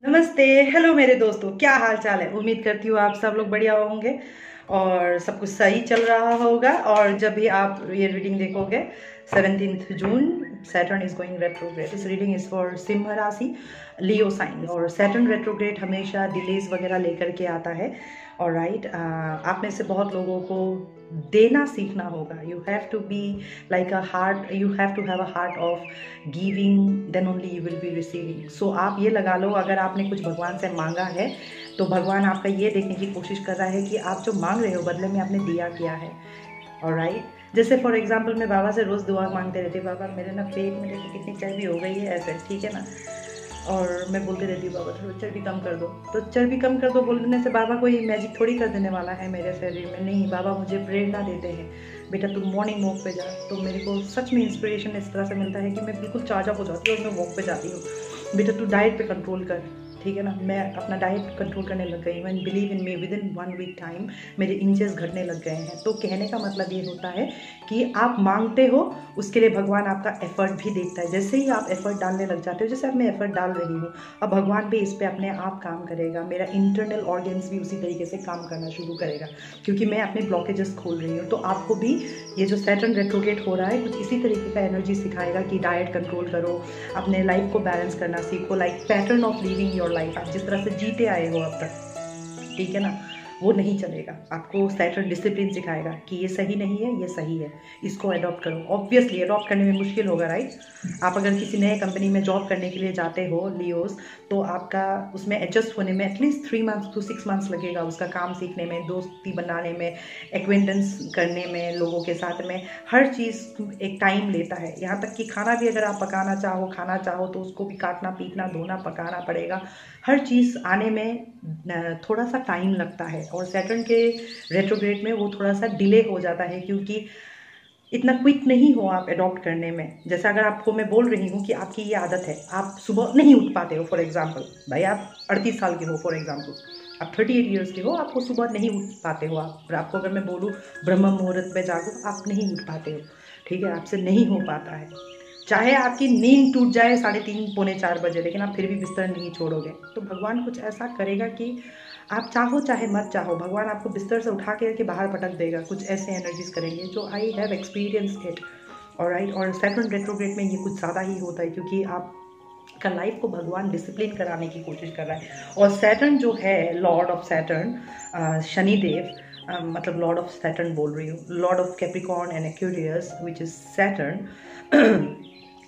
नमस्ते। हेलो मेरे दोस्तों, क्या हाल चाल है। उम्मीद करती हूँ आप सब लोग बढ़िया होंगे और सब कुछ सही चल रहा होगा। और जब भी आप ये रीडिंग देखोगे 17 June Saturn is going retrograde. This reading is for सिंह राशि, लियो साइन। और सैटर्न रेट्रोग्रेड हमेशा डिलेज वगैरह लेकर के आता है। और राइट, आप में से बहुत लोगों को देना सीखना होगा। You have to be like a heart, you have to have a heart of giving, then only you will be receiving. So आप ये लगा लो, अगर आपने कुछ भगवान से मांगा है तो भगवान आपका ये देखने की कोशिश कर रहा है कि आप जो मांग रहे हो बदले में आपने दिया क्या है। और राइट, जैसे फॉर एग्जाम्पल मैं बाबा से रोज़ दुआ मांगते रहती हूँ, बाबा मेरे ना पेट में देखो कितनी चर्बी हो गई है, ऐसे ठीक है ना। और मैं बोलती रहती हूँ बाबा थोड़ा चर्बी कम कर दो, तो चर्बी कम कर दो बोलने से बाबा कोई मैजिक थोड़ी कर देने वाला है मेरे शरीर में। नहीं, बाबा मुझे प्रेरणा देते हैं, बेटा तुम मॉर्निंग वॉक पे जा। तो मेरे को सच में इंस्पिरेशन इस तरह से मिलता है कि मैं बिल्कुल चार्ज अप हो जाती हूँ और मैं वॉक पे जाती हूँ। बेटा तू डाइट पे कंट्रोल कर, ठीक है ना। मैं अपना डाइट कंट्रोल करने लग गई हूँ and believe in me, within 1 week time मेरे इंचेस घटने लग गए हैं। तो कहने का मतलब ये होता है कि आप मांगते हो, उसके लिए भगवान आपका एफर्ट भी देखता है। जैसे ही आप एफर्ट डालने लग जाते हो, जैसे अब मैं एफर्ट डाल रही हूँ, अब भगवान भी इस पर अपने आप काम करेगा। मेरा इंटरनल ऑर्गन्स भी उसी तरीके से काम करना शुरू करेगा, क्योंकि मैं अपने ब्लॉकेजेस खोल रही हूँ। तो आपको भी ये जो सैटर्न रेट्रोग्रेड हो रहा है कुछ इसी तरीके का एनर्जी सिखाएगा कि डाइट कंट्रोल करो, अपने लाइफ को बैलेंस करना सीखो, like pattern of living your life. आप जिस तरह से जीते आए हो अब तक, ठीक है ना, वो नहीं चलेगा। आपको सैटर्न डिसिप्लिन सिखाएगा कि ये सही नहीं है, ये सही है, इसको अडॉप्ट करो। ऑब्वियसली अडॉप्ट करने में मुश्किल होगा, राइट। आप अगर किसी नए कंपनी में जॉब करने के लिए जाते हो लियोस, तो आपका उसमें एडजस्ट होने में एटलीस्ट 3 मंथ्स to 6 मंथ्स लगेगा। उसका काम सीखने में, दोस्ती बनाने में, एक्वेंटेंस करने में, लोगों के साथ में, हर चीज़ एक टाइम लेता है। यहाँ तक कि खाना भी अगर आप पकाना चाहो, खाना चाहो, तो उसको भी काटना, पीटना, धोना, पकाना पड़ेगा। हर चीज़ आने में थोड़ा सा टाइम लगता है। और सैटर्न के रेट्रोग्रेड में वो थोड़ा सा डिले हो जाता है, क्योंकि इतना क्विक नहीं हो आप अडॉप्ट करने में। जैसे अगर आपको मैं बोल रही हूँ कि आपकी ये आदत है, आप सुबह नहीं उठ पाते हो, फॉर एग्जाम्पल भाई आप 38 साल के हो, फॉर एग्जाम्पल आप 38 ईयर्स के हो, आपको सुबह नहीं उठ पाते हो आप। और आपको अगर मैं बोलूँ ब्रह्म मुहूर्त में जागो, आप नहीं उठ पाते हो, ठीक है, आपसे नहीं हो पाता है। चाहे आपकी नींद टूट जाए 3:30 पौने 4 बजे, लेकिन आप फिर भी बिस्तर नहीं छोड़ोगे। तो भगवान कुछ ऐसा करेगा कि आप चाहो चाहे मत चाहो, भगवान आपको बिस्तर से उठा के बाहर पटक देगा। कुछ ऐसे एनर्जीज करेंगे जो आई हैव एक्सपीरियंस इट। और राइट, और सैटर्न रेट्रोग्रेड में ये कुछ ज़्यादा ही होता है, क्योंकि आप का लाइफ को भगवान डिसिप्लिन कराने की कोशिश कर रहा है। और सैटर्न जो है, लॉर्ड ऑफ सैटर्न शनिदेव, मतलब लॉर्ड ऑफ सैटर्न बोल रही हूँ, Lord of Capricorn and Aquarius which is Saturn,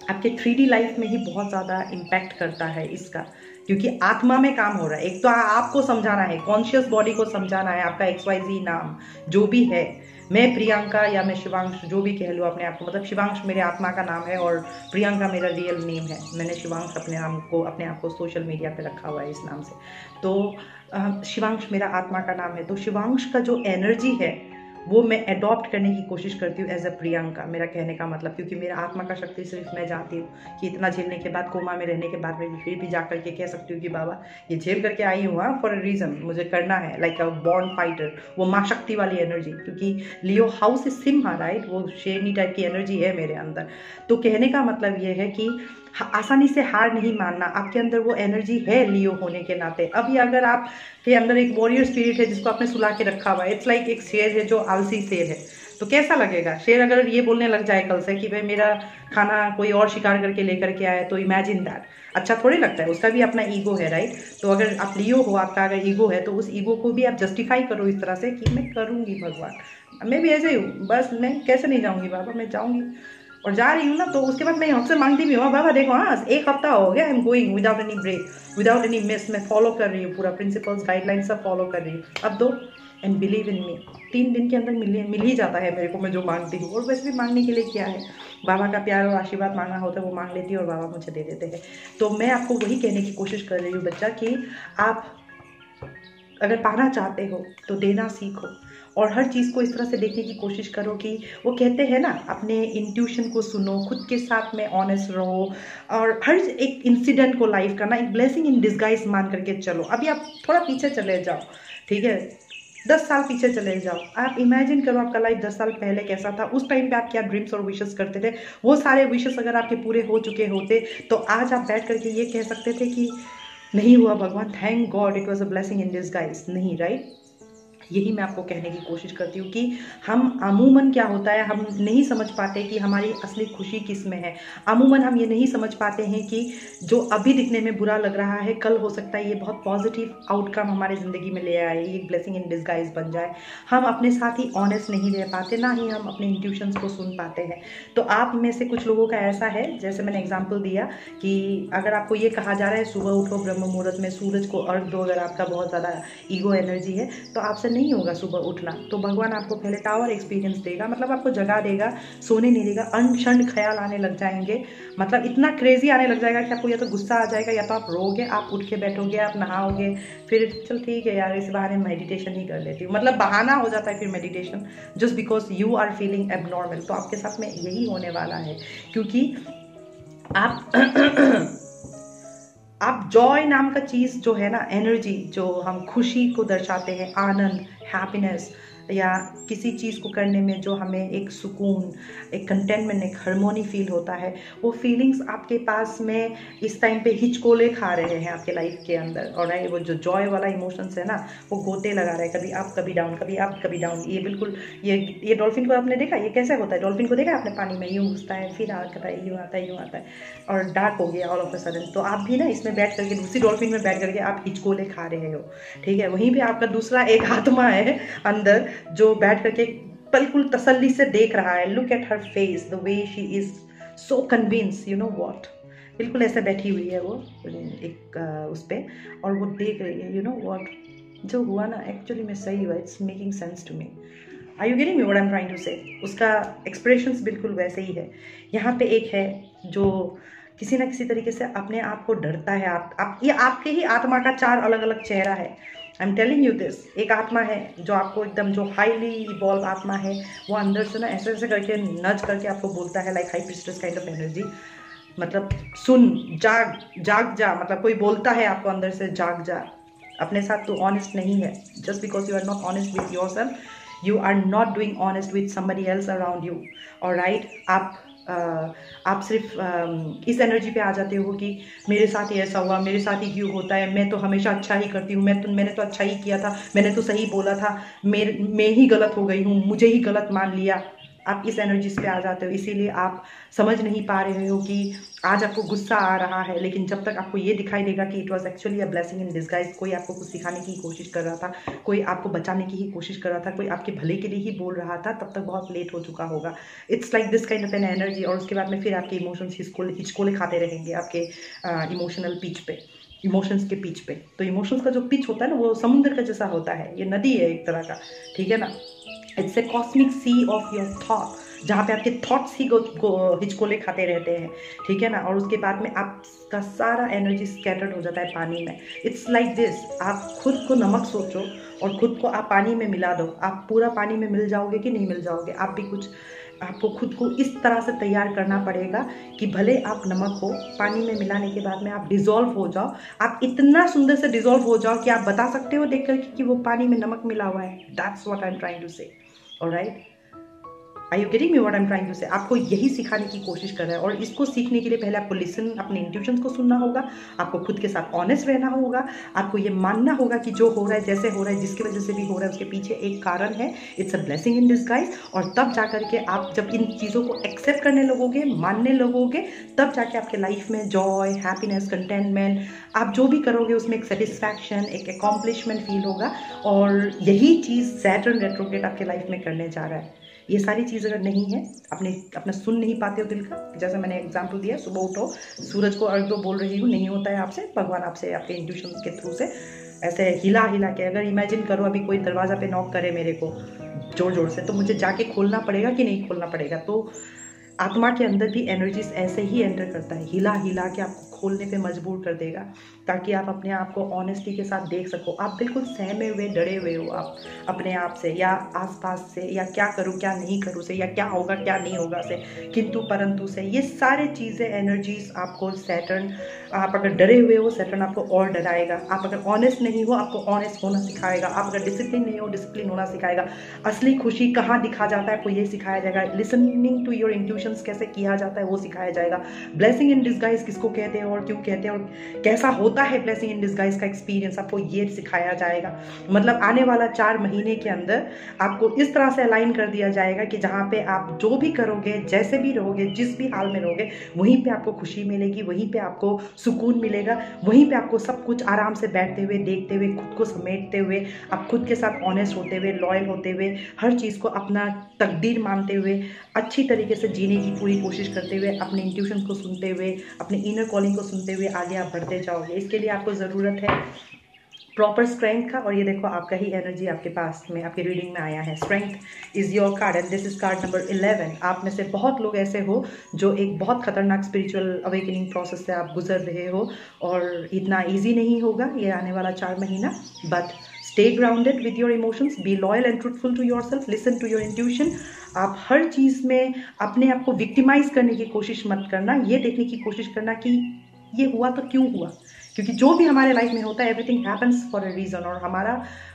आपके 3D लाइफ में ही बहुत ज़्यादा इम्पैक्ट करता है इसका, क्योंकि आत्मा में काम हो रहा है। एक तो आपको समझाना है, कॉन्शियस बॉडी को समझाना है, आपका XYZ नाम जो भी है, मैं प्रियंका या मैं शिवांश, जो भी कह लो अपने आप को, मतलब शिवांश मेरे आत्मा का नाम है और प्रियंका मेरा रियल नेम है। मैंने शिवांश अपने आप को सोशल मीडिया पे रखा हुआ है इस नाम से। तो शिवांश मेरा आत्मा का नाम है। तो शिवांश का जो एनर्जी है वो मैं अडॉप्ट करने की कोशिश करती हूँ एज अ प्रियंका। मेरा कहने का मतलब, क्योंकि मेरा आत्मा का शक्ति सिर्फ मैं जानती हूँ कि इतना झेलने के बाद, कोमा में रहने के बाद मैं फिर भी जा करके कह सकती हूँ कि बाबा ये झेल करके आई हूँ, हाँ, फॉर अ रीज़न, मुझे करना है, लाइक अ बॉर्न फाइटर। वो माँ शक्ति वाली एनर्जी, क्योंकि लियो हाउस इज सिम्हा, राइट, वो शेरनी टाइप की एनर्जी है मेरे अंदर। तो कहने का मतलब ये है कि आसानी से हार नहीं मानना। आपके अंदर वो एनर्जी है लियो होने के नाते। अभी अगर आप के अंदर एक वॉरियर स्पिरिट है जिसको आपने सुला के रखा हुआ है, इट्स लाइक एक शेर है जो आलसी शेर है, तो कैसा लगेगा। शेर अगर ये बोलने लग जाए कल से कि भाई मेरा खाना कोई और शिकार करके लेकर के आए, तो इमेजिन दैट, अच्छा थोड़ी लगता है। उसका भी अपना ईगो है, राइट। तो अगर आप लियो हो, आपका अगर ईगो है, तो उस ईगो को भी आप जस्टिफाई करो इस तरह से कि मैं करूंगी भगवान, मैं भी ऐसे ही हूँ, बस मैं कैसे नहीं जाऊंगी बाबा, मैं जाऊंगी और जा रही हूँ ना। तो उसके बाद मैं आपसे मांगती भी हूँ, बाबा देखो, हाँ 1 हफ्ता हो गया, I am going without any break, without any miss, मैं फॉलो कर रही हूँ, पूरा प्रिंसिपल्स गाइडलाइन सब फॉलो कर रही हूँ, अब दो। एंड बिलीव इन मी, 3 दिन के अंदर मिल ही जाता है मेरे को, मैं जो मांगती हूँ। और वैसे भी मांगने के लिए क्या है, बाबा का प्यार और आशीर्वाद मांगना होता है, वो मांग लेती है और बाबा मुझे दे देते हैं। तो मैं आपको वही कहने की कोशिश कर रही हूँ बच्चा, कि आप अगर पाना चाहते हो तो देना सीखो, और हर चीज़ को इस तरह से देखने की कोशिश करो कि वो कहते हैं ना, अपने इंट्यूशन को सुनो, खुद के साथ में ऑनेस्ट रहो, और हर एक इंसिडेंट को लाइफ का ना एक ब्लेसिंग इन डिस्गाइज मान करके चलो। अभी आप थोड़ा पीछे चले जाओ, ठीक है, 10 साल पीछे चले जाओ। आप इमेजिन करो आपका लाइफ 10 साल पहले कैसा था, उस टाइम पे आप क्या ड्रीम्स और विशेस करते थे। वो सारे विशेस अगर आपके पूरे हो चुके होते, तो आज आप बैठ करके ये कह सकते थे कि नहीं हुआ भगवान, thank God, it was a blessing in disguise, नहीं, राइट। यही मैं आपको कहने की कोशिश करती हूँ कि हम अमूमन क्या होता है, हम नहीं समझ पाते कि हमारी असली खुशी किस में है। अमूमन हम ये नहीं समझ पाते हैं कि जो अभी दिखने में बुरा लग रहा है, कल हो सकता है ये बहुत पॉजिटिव आउटकम हमारी ज़िंदगी में ले आए, ये ब्लेसिंग इन डिस्गाइज बन जाए। हम अपने साथ ही ऑनेस्ट नहीं रह पाते, ना ही हम अपने इंट्यूशंस को सुन पाते हैं। तो आप में से कुछ लोगों का ऐसा है, जैसे मैंने एग्जाम्पल दिया कि अगर आपको ये कहा जा रहा है सुबह उठो, ब्रह्म मुहूर्त में सूरज को अर्घ दो, अगर आपका बहुत ज़्यादा ईगो एनर्जी है तो आपसे नहीं होगा सुबह उठना, तो भगवान आपको पहले टावर एक्सपीरियंस देगा, मतलब आपको जगा देगा, सोने नहीं देगा। अनशन ख्याल आने लग जाएंगे, मतलब इतना क्रेजी आने लग जाएगा कि आपको या तो गुस्सा आ जाएगा, या तो आप रोगे, आप उठ के बैठोगे, आप नहाओगे, फिर चल ठीक है यार इस बहाने मेडिटेशन ही कर लेती हूँ, मतलब बहाना हो जाता है फिर meditation, just because you are feeling abnormal. तो आपके साथ में यही होने वाला है, क्योंकि आप जॉय नाम का चीज़ जो है ना, एनर्जी, जो हम खुशी को दर्शाते हैं, आनंद, हैप्पीनेस, या किसी चीज़ को करने में जो हमें एक सुकून, एक कंटेनमेंट, एक हार्मोनी फील होता है, वो फीलिंग्स आपके पास में इस टाइम पे हिचकोले खा रहे हैं आपके लाइफ के अंदर। और वो जो जॉय वाला इमोशंस है ना, वो गोते लगा रहे हैं, कभी आप कभी डाउन, कभी आप कभी डाउन। ये बिल्कुल ये डॉल्फिन को आपने देखा, ये कैसे होता है, डॉल्फिन को देखा आपने, पानी में यूँ घुसता है, फिर आता है, यूँ आता है, यूँ आता है, और डार्क हो गया ऑल ऑफ अ सडन। तो आप भी ना इसमें बैठ करके, दूसरी डॉल्फिन में बैठ करके आप हिचकोले खा रहे हो, ठीक है। वहीं पे आपका दूसरा एक आत्मा है अंदर जो बैठ करके बिल्कुल तसल्ली से देख रहा है। Look at her face, the way she is so convince, you know what, बिल्कुल ऐसे बैठी हुई है वो एक उस पे, और वो देख रही है, यू नो व्हाट, जो हुआ ना एक्चुअली में सही हुआ, it's making sense to me. Are you getting me what I am trying to say? उसका एक्सप्रेशंस बिल्कुल वैसे ही है। यहाँ पे एक है जो किसी ना किसी तरीके से अपने आप को डरता है। ये आपके ही आत्मा का 4 अलग अलग चेहरा है। I am telling you this. एक आत्मा है जो आपको एकदम, जो हाईली इवॉल्व आत्मा है, वो अंदर से ना ऐसे ऐसे करके नज करके आपको बोलता है, like high priestess kind of energy, मतलब सुन, जाग जाग जा, मतलब कोई बोलता है आपको अंदर से, जाग जा, अपने साथ तो ऑनेस्ट नहीं है। Just because you are not honest with your self, you are not doing honest with somebody else around you, और राइट, आप सिर्फ इस एनर्जी पे आ जाते हो कि मेरे साथ ही ऐसा हुआ, मेरे साथ ही क्यों होता है, मैं तो हमेशा अच्छा ही करती हूँ, मैंने तो अच्छा ही किया था, मैंने तो सही बोला था, मैं ही गलत हो गई हूँ, मुझे ही गलत मान लिया। आप इस एनर्जीज पे आ जाते हो, इसीलिए आप समझ नहीं पा रहे हो कि आज आपको गुस्सा आ रहा है, लेकिन जब तक आपको ये दिखाई देगा कि it was actually a blessing in disguise, कोई आपको कुछ सिखाने की कोशिश कर रहा था, कोई आपको बचाने की ही कोशिश कर रहा था, कोई आपके भले के लिए ही बोल रहा था, तब तक बहुत लेट हो चुका होगा। It's like this kind of an energy. और उसके बाद में फिर आपके इमोशंस हिचकोले खाते रहेंगे आपके इमोशनल पिच पे, इमोशंस के पिच पे। तो इमोशंस का जो पिच होता है ना, वो समुद्र का जैसा होता है, ये नदी है एक तरह का, ठीक है ना। It's a cosmic sea of your thought, जहाँ पे आपके थॉट्स ही हिचकोले खाते रहते हैं, ठीक है ना। और उसके बाद में आपका सारा एनर्जी स्कैटर्ड हो जाता है पानी में। इट्स लाइक दिस, आप खुद को नमक सोचो और खुद को आप पानी में मिला दो, आप पूरा पानी में मिल जाओगे कि नहीं मिल जाओगे। आप भी कुछ, आपको खुद को इस तरह से तैयार करना पड़ेगा कि भले आप नमक हो, पानी में मिलाने के बाद में आप डिज़ोल्व हो जाओ, आप इतना सुंदर से डिज़ोल्व हो जाओ कि आप बता सकते हो देख करके कि वो पानी में नमक मिला हुआ है। That's what I am trying to say, alright. Are you getting me what I am trying to say? आपको यही सिखाने की कोशिश कर रहा है, और इसको सीखने के लिए पहले आपको लिसन, अपने इंट्यूशंस को सुनना होगा, आपको खुद के साथ ऑनेस्ट रहना होगा, आपको ये मानना होगा कि जो हो रहा है, जैसे हो रहा है, जिसकी वजह से भी हो रहा है, उसके पीछे एक कारण है। It's a blessing in disguise. और तब जा करके आप जब इन चीज़ों को एक्सेप्ट करने लगोगे, मानने लगोगे, तब जाके आपके लाइफ में जॉय, हैप्पीनेस, कंटेंटमेंट, आप जो भी करोगे उसमें एक सेटिस्फैक्शन, एक अकॉम्प्लिशमेंट फील होगा। और यही चीज़ सैटर्न रेट्रोग्रेड आपके लाइफ में करने जा रहा है। ये सारी चीज़ अगर नहीं है, अपना सुन नहीं पाते हो दिल का, जैसे मैंने एग्जांपल दिया, सुबह उठो, सूरज को अर्घ दो बोल रही हूँ, नहीं होता है आपसे, भगवान आपसे आपके इंट्यूशन के थ्रू से ऐसे हिला हिला के, अगर इमेजिन करो अभी कोई दरवाज़ा पे नॉक करे मेरे को जोर जोर से, तो मुझे जाके खोलना पड़ेगा कि नहीं खोलना पड़ेगा? तो आत्मा के अंदर भी एनर्जीज ऐसे ही एंटर करता है, हिला हिला के आपको खोलने पे मजबूर कर देगा, ताकि आप अपने आप को ऑनेस्टी के साथ देख सको। आप बिल्कुल सहमे हुए, डरे हुए हो आप अपने आप से, या आसपास से, या क्या करूँ क्या नहीं करूँ से, या क्या होगा क्या नहीं होगा से, किंतु परंतु से। ये सारे चीज़ें, एनर्जीज आपको सैटर्न, आप अगर डरे हुए हो, सैटर्न आपको और डराएगा। आप अगर ऑनेस्ट नहीं हो, आपको ऑनेस्ट होना सिखाएगा। आप अगर डिसिप्लिन नहीं हो, डिसिप्लिन होना सिखाएगा। असली खुशी कहाँ दिखा जाता है, आपको ये सिखाया जाएगा। लिसनिंग टू योर इंट्यूशंस कैसे किया जाता है, वो सिखाया जाएगा। ब्लेसिंग इन डिस्गाइज किसको कहते हैं और क्यों कहते हैं और कैसा होता चुका है ब्लेसिंग इन डिस्गाइज का एक्सपीरियंस, आपको ये सिखाया जाएगा। मतलब आने वाला 4 महीने के अंदर आपको इस तरह से अलाइन कर दिया जाएगा कि जहाँ पे आप जो भी करोगे, जैसे भी रहोगे, जिस भी हाल में रहोगे, वहीं पे आपको खुशी मिलेगी, वहीं पे आपको सुकून मिलेगा, वहीं पे आपको सब कुछ आराम से बैठते हुए, देखते हुए, खुद को समेटते हुए, आप खुद के साथ ऑनेस्ट होते हुए, लॉयल होते हुए, हर चीज़ को अपना तकदीर मानते हुए, अच्छी तरीके से जीने की पूरी कोशिश करते हुए, अपने इंट्यूशन को सुनते हुए, अपने इनर कॉलिंग को सुनते हुए आगे आप बढ़ते जाओगे। इसके लिए आपको ज़रूरत है प्रॉपर स्ट्रेंथ का। और ये देखो आपका ही एनर्जी आपके पास में, आपकी रीडिंग में आया है। Strength is your card and this is called number 11। आप में से बहुत लोग ऐसे हो जो एक बहुत खतरनाक स्पिरिचुअल अवेकनिंग प्रोसेस से आप गुजर रहे हो, और इतना ईजी नहीं होगा ये आने वाला 4 महीना। But stay grounded with your emotions, be loyal and truthful to your self, listen to your intuition. आप हर चीज़ में अपने आप को विक्टिमाइज करने की कोशिश मत करना, ये देखने की कोशिश करना कि ये हुआ तो क्यों हुआ, क्योंकि जो भी हमारे लाइफ में होता है everything happens for a reason, और हमारा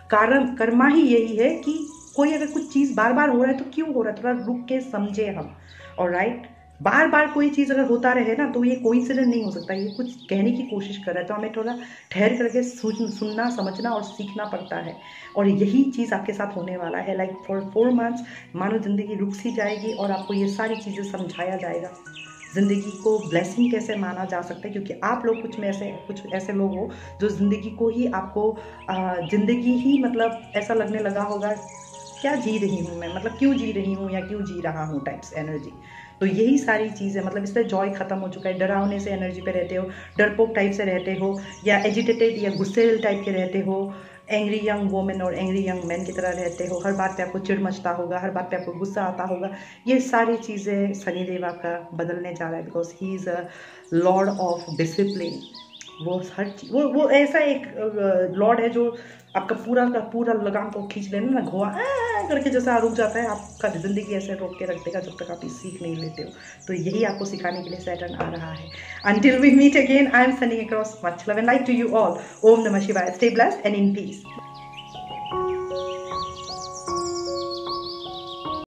कारण कर्मा ही यही है कि कोई अगर कुछ चीज़ बार बार हो रहा है तो क्यों हो रहा है, थोड़ा रुक के समझे हम। और राइट, बार बार कोई चीज़ अगर होता रहे ना तो ये कोइंसिडेंट नहीं हो सकता, ये कुछ कहने की कोशिश कर रहा है, तो हमें थोड़ा ठहर करके सुनना, समझना और सीखना पड़ता है। और यही चीज़ आपके साथ होने वाला है। लाइक फॉर 4 मंथ्स मानो ज़िंदगी रुक सी जाएगी और आपको ये सारी चीज़ें समझाया जाएगा, ज़िंदगी को ब्लेसिंग कैसे माना जा सकता है। क्योंकि आप लोग कुछ ऐसे लोग हो जो ज़िंदगी को ही आपको ज़िंदगी ही मतलब ऐसा लगने लगा होगा क्या जी रही हूँ मैं, मतलब क्यों जी रही हूँ या क्यों जी रहा हूँ टाइप्स एनर्जी। तो यही सारी चीज़ें, मतलब इस पर जॉय खत्म हो चुका है। डरावने से एनर्जी पे रहते हो, डरपोक टाइप से रहते हो, या एजिटेटेड या गुस्से टाइप के रहते हो, एंग्री यंग वोमेन और एंग्री यंग मैन की तरह रहते हो, हर बात पे आपको चिढ़ मचता होगा, हर बात पे आपको गुस्सा आता होगा। ये सारी चीज़ें शनिदेव आपका बदलने जा रहा है, because he is a Lord of discipline. वो हर चीज वो ऐसा एक लॉर्ड है जो आपका पूरा का पूरा लगाम को खींच लेना ना, घोड़ा करके जैसा रुक जाता है, आपका ज़िंदगी ऐसे रोक के रख देगा जब तक आप ये सीख नहीं लेते हो। तो यही आपको सिखाने के लिए सैटर्न आ रहा है। Until we meet again, I am sending across much love and light to you all. Om Namah Shivaya. Stay blessed and in peace.